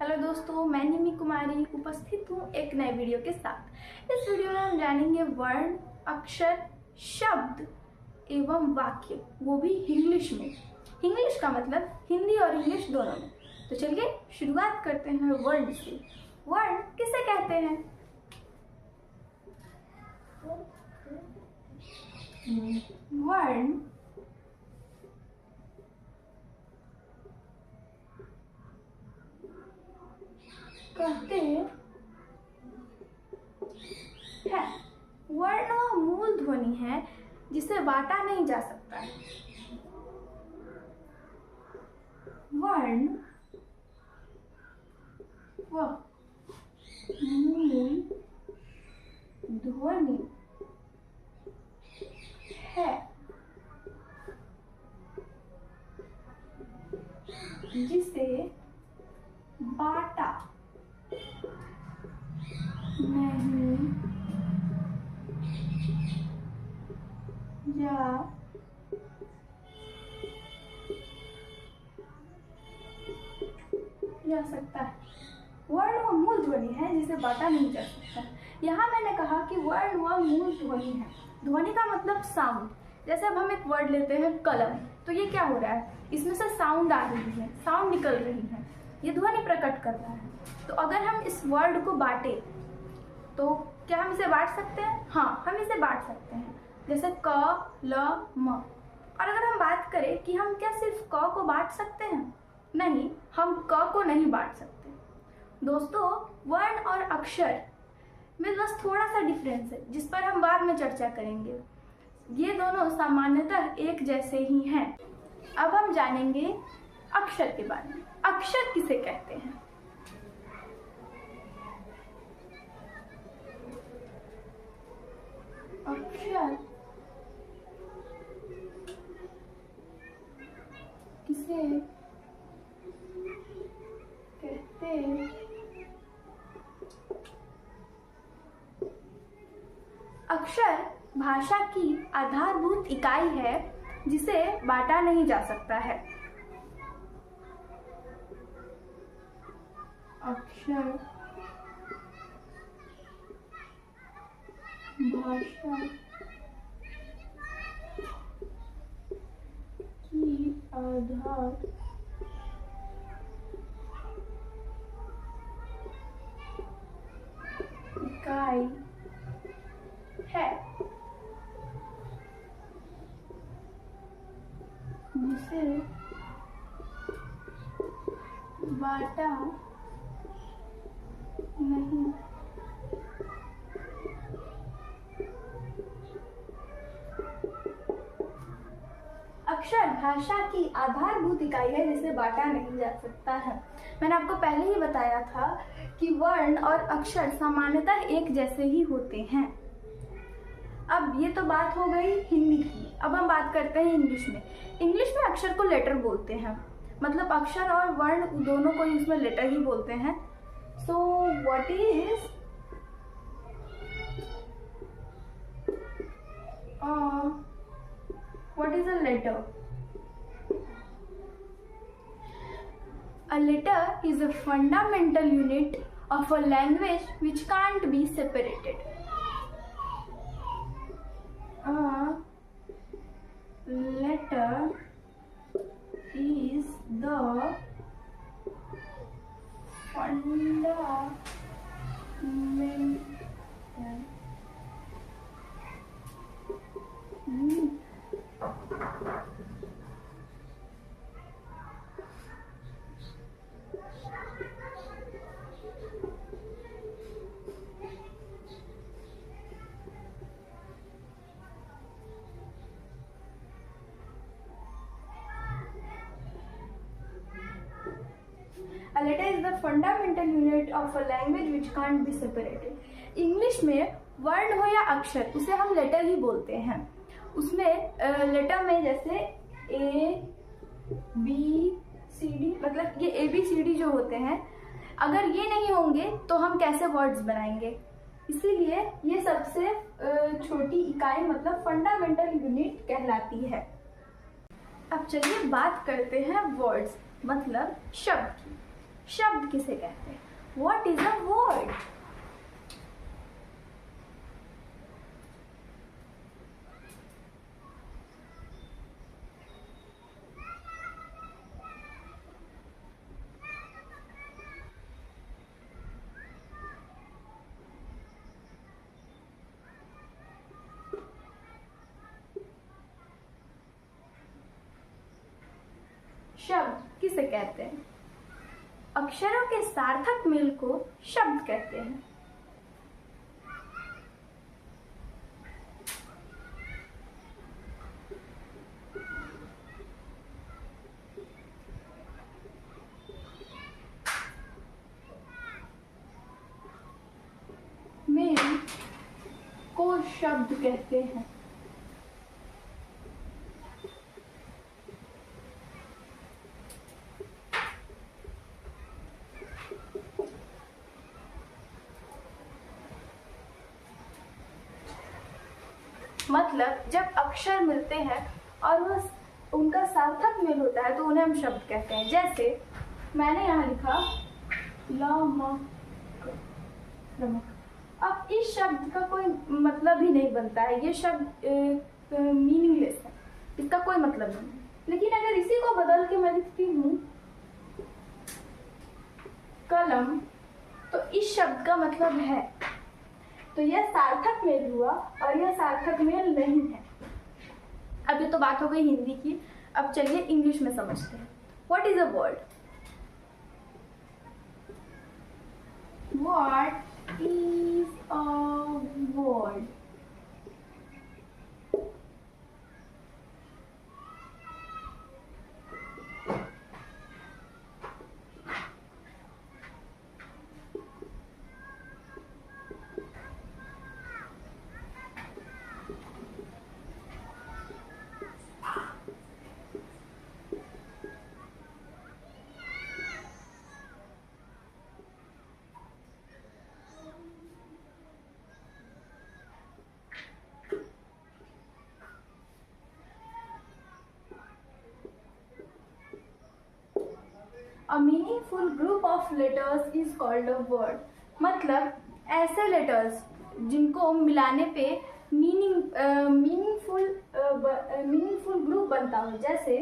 Hello दोस्तों, मैं निमी कुमारी उपस्थित हूँ एक नए वीडियो के साथ। इस वीडियो में हम जानेंगे वर्ण, अक्षर, शब्द एवं वाक्य, वो भी इंग्लिश में। इंग्लिश का मतलब हिंदी और इंग्लिश दोनों में। तो चलिए शुरुआत करते हैं वर्ण से। वर्ण किसे कहते हैं? वर्ण कहते हैं वर्ण वह मूल ध्वनि है जिसे बांटा नहीं जा सकता है। वर्ण वह मूल ध्वनि है जिसे बांटा नहीं जा सकता है। वर्ण वह मूल ध्वनि है जिसे बांटा नहीं जा सकता। यहाँ मैंने कहा कि वर्ण वह मूल ध्वनि है। ध्वनि का मतलब साउंड। जैसे अब हम एक वर्ड लेते हैं कलम, तो ये क्या हो रहा है? इसमें से साउंड आ रही है, साउंड निकल रही है, ये ध्वनि प्रकट कर रहा है। तो अगर हम इस वर्ड को बांटे तो क्या हम इसे बांट सकते हैं? हाँ, हम इसे बांट सकते हैं, जैसे क, ल, म। और अगर हम बात करें कि हम क्या सिर्फ क को बांट सकते हैं? नहीं, हम क को नहीं बांट सकते। दोस्तों, वर्ण और अक्षर में बस थोड़ा सा डिफरेंस है, जिस पर हम बाद में चर्चा करेंगे। ये दोनों सामान्यतः एक जैसे ही हैं। अब हम जानेंगे अक्षर के बारे में। अक्षर किसे कहते हैं? अक्षर किसे कहते हैं? अक्षर भाषा की आधारभूत इकाई है जिसे बांटा नहीं जा सकता है। अक्षर भाषा की आधार इकाई है जिसे बांटा नहीं अक्षर भाषा की आधारभूत इकाई है जिसे बांटा नहीं जा सकता है। मैंने आपको पहले ही बताया था कि वर्ण और अक्षर सामान्यतः एक जैसे ही होते हैं। अब ये तो बात हो गई हिंदी की। अब हम बात करते हैं इंग्लिश में। इंग्लिश में अक्षर को लेटर बोलते हैं, मतलब अक्षर और वर्ण दोनों को इसमें लेटर ही बोलते हैं। So what is a letter? A letter is a fundamental unit of a language which can't be separated. A letter is the fundamental A letter is the fundamental unit of a language which can't be separated. English में वर्ण हो या अक्षर, उसे हम letter ही बोलते हैं। उसमें लेटर में जैसे A, B, C, D, मतलब ये A, B, C, D जो होते हैं, अगर ये नहीं होंगे तो हम कैसे वर्ड्स बनाएंगे? इसीलिए ये सबसे छोटी इकाई मतलब फंडामेंटल यूनिट कहलाती है। अब चलिए बात करते हैं वर्ड्स मतलब शब्द की। शब्द किसे कहते हैं? What is a word? शब्द किसे कहते हैं? अक्षरों के सार्थक मेल को शब्द कहते हैं। मेल को शब्द कहते हैं। मतलब जब अक्षर मिलते हैं और वो उनका सार्थक मेल होता है तो उन्हें हम शब्द कहते हैं। जैसे मैंने यहाँ लिखा अब इस शब्द का कोई मतलब ही नहीं बनता है, ये शब्द मीनिंगलेस है, इसका कोई मतलब नहीं है। लेकिन अगर इसी को बदल के मैं लिखती हूँ कलम, तो इस शब्द का मतलब है, तो यह सार्थक मेल हुआ और यह सार्थक मेल नहीं है। अब ये तो बात हो गई हिंदी की, अब चलिए इंग्लिश में समझते हैं। What is a word? What is a word? A meaningful group of letters is called a word. मतलब ऐसे लेटर्स जिनको मिलाने पे मीनिंगफुल ग्रुप बनता हो। जैसे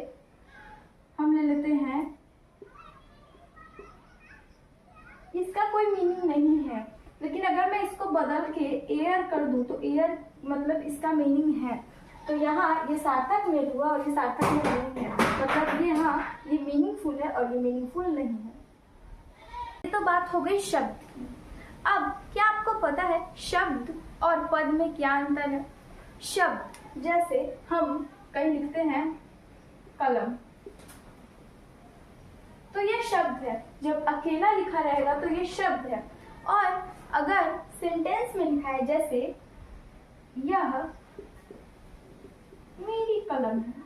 हम ले लेते हैं, इसका कोई मीनिंग नहीं है, लेकिन अगर मैं इसको बदल के एयर कर दूं तो एयर मतलब इसका मीनिंग है। तो यहाँ ये सार्थक मेल हुआ और ये सार्थक मेल नहीं है, मतलब ये यहाँ ये मीनिंगफुल है और ये मीनिंगफुल नहीं है। ये तो बात हो गई शब्द की। अब क्या आपको पता है शब्द और पद में क्या अंतर है? शब्द जैसे हम कहीं लिखते हैं कलम, तो ये शब्द है, जब अकेला लिखा रहेगा तो ये शब्द है। और अगर सेंटेंस में लिखा है जैसे यह मेरी कलम है,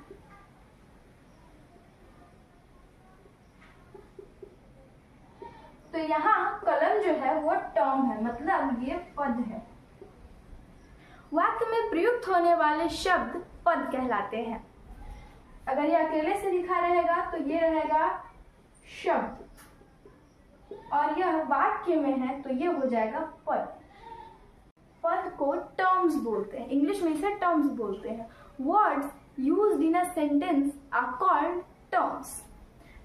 तो यहाँ कलम जो है वो टर्म है, मतलब ये पद है। वाक्य में प्रयुक्त होने वाले शब्द पद कहलाते हैं। अगर ये अकेले से लिखा रहेगा तो ये रहेगा शब्द, और यह वाक्य में है तो ये हो जाएगा पद। पद को टर्म्स बोलते हैं, इंग्लिश में इसे टर्म्स बोलते हैं। Words used in a sentence are called terms.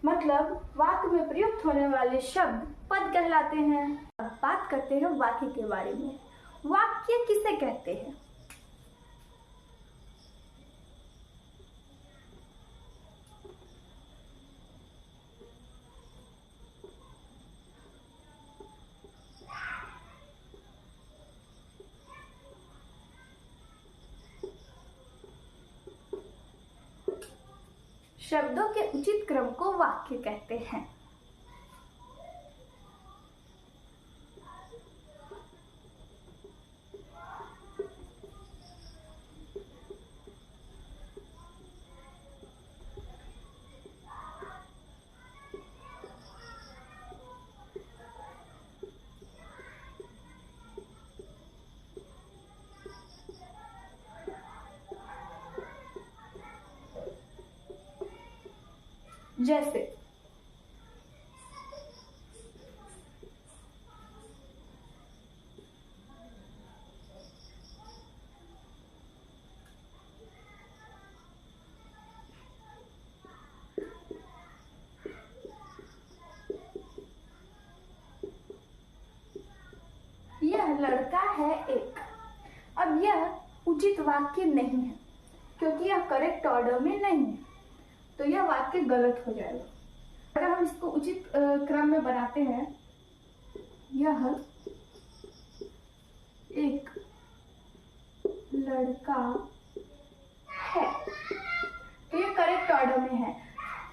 मतलब वाक्य में प्रयुक्त होने वाले शब्द पद कहलाते हैं। अब बात करते हैं वाक्य के बारे में। वाक्य किसे कहते हैं? शब्दों के उचित क्रम को वाक्य कहते हैं। जैसे वाक्य नहीं है, क्योंकि यह करेक्ट ऑर्डर में नहीं है, तो यह वाक्य गलत हो जाएगा। अगर हम इसको उचित क्रम में बनाते हैं, यह एक लड़का है, तो ये करेक्ट ऑर्डर में है,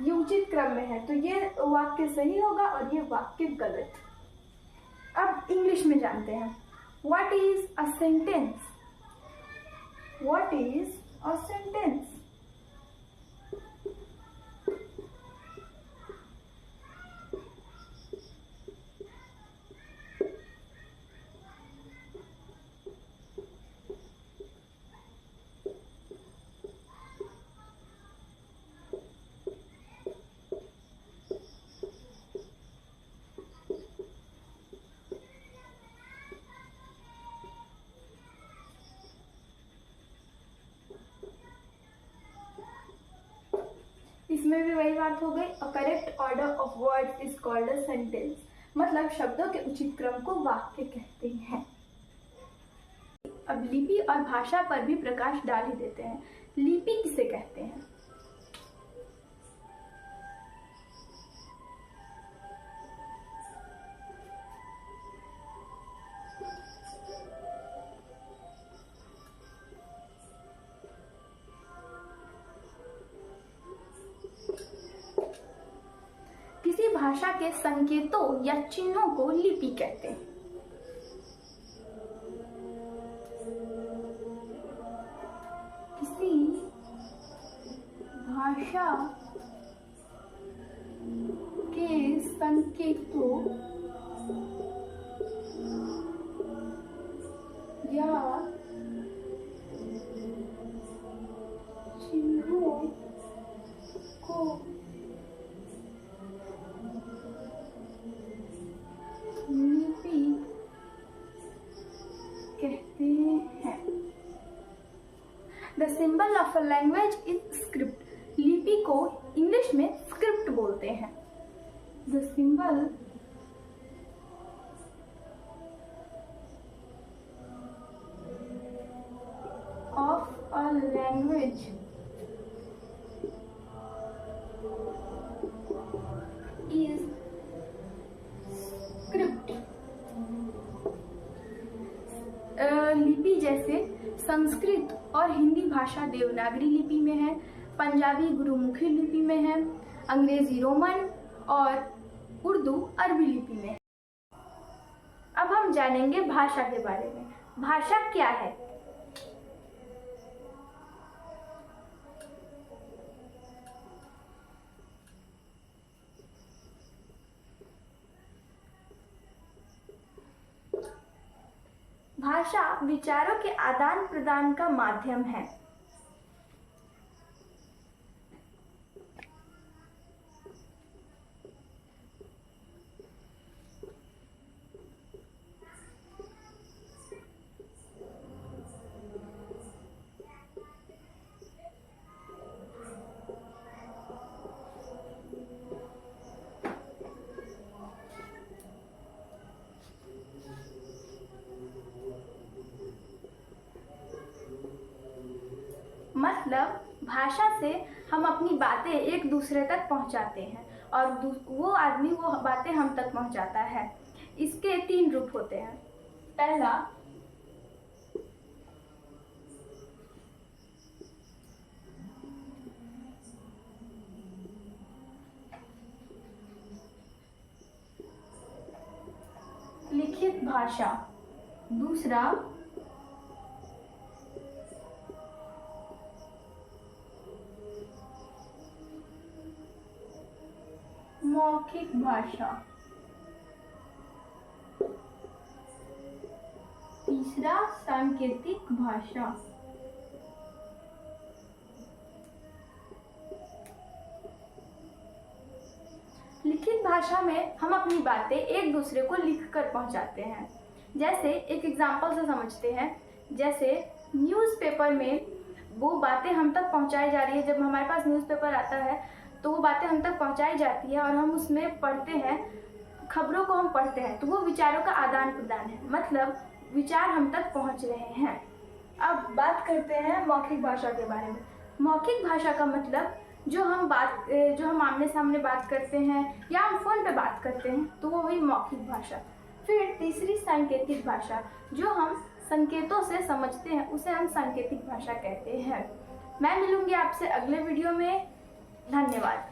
ये उचित क्रम में है, तो ये वाक्य सही होगा और ये वाक्य गलत। अब इंग्लिश में जानते हैं, what is a sentence? What is a sentence? इसमें भी वही बात हो गई, a correct order of words is called a sentence, मतलब शब्दों के उचित क्रम को वाक्य कहते हैं। अब लिपि और भाषा पर भी प्रकाश डाल ही देते हैं। लिपि किसे कहते हैं? भाषा के संकेतों या चिन्हों को लिपि कहते हैं। किसी भाषा के संकेतों या चिन्हों को लिपि कहते हैं। The symbol of a language is script. लिपि को इंग्लिश में स्क्रिप्ट बोलते हैं। The symbol of a language is script. लिपि जैसे संस्कृत और हिंदी भाषा देवनागरी लिपि में है, पंजाबी गुरुमुखी लिपि में है, अंग्रेजी रोमन और उर्दू अरबी लिपि में है। अब हम जानेंगे भाषा के बारे में। भाषा क्या है? भाषा विचारों के आदान प्रदान का माध्यम है। मतलब भाषा से हम अपनी बातें एक दूसरे तक पहुंचाते हैं और वो आदमी वो बातें हम तक पहुंचाता है। इसके 3 रूप होते हैं। पहला लिखित भाषा, दूसरा मौखिक भाषा, तीसरा सांकेतिक भाषा। लिखित भाषा में हम अपनी बातें एक दूसरे को लिखकर पहुंचाते हैं। जैसे एक एग्जांपल से समझते हैं, जैसे न्यूज़पेपर में वो बातें हम तक पहुंचाई जा रही है। जब हमारे पास न्यूज़पेपर आता है तो वो बातें हम तक पहुंचाई जाती है और हम उसमें पढ़ते हैं, खबरों को हम पढ़ते हैं, तो वो विचारों का आदान प्रदान है, मतलब विचार हम तक पहुंच रहे हैं। अब बात करते हैं मौखिक भाषा के बारे में। मौखिक भाषा का मतलब जो हम आमने सामने बात करते हैं या हम फ़ोन पे बात करते हैं, तो वो हुई मौखिक भाषा। फिर तीसरी सांकेतिक भाषा, जो हम संकेतों से समझते हैं, उसे हम सांकेतिक भाषा कहते हैं। मैं मिलूंगी आपसे अगले वीडियो में। धन्यवाद।